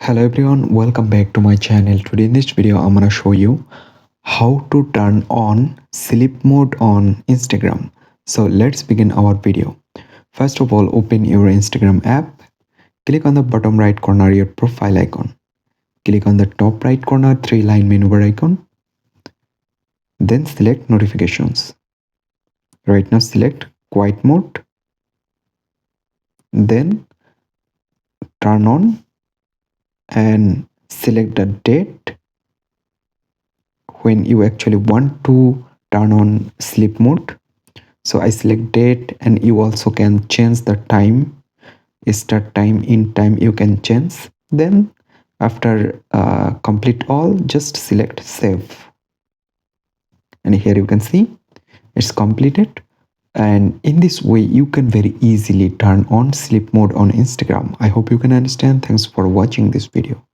Hello everyone, welcome back to my channel. Today in this video I'm gonna show you how to turn on sleep mode on Instagram. So let's begin our video. First of all, open your Instagram app. Click on the bottom right corner your profile icon. Click on the top right corner three-line menu bar icon. Then select notifications. Right now select quiet mode. Then turn on and select the date when you actually want to turn on sleep mode. So I select date, and you also can change the time, start time, end time you can change. Then after complete all, just select save, and here you can see it's completed. And in this way you can very easily turn on sleep mode on Instagram. I hope you can understand. Thanks for watching this video.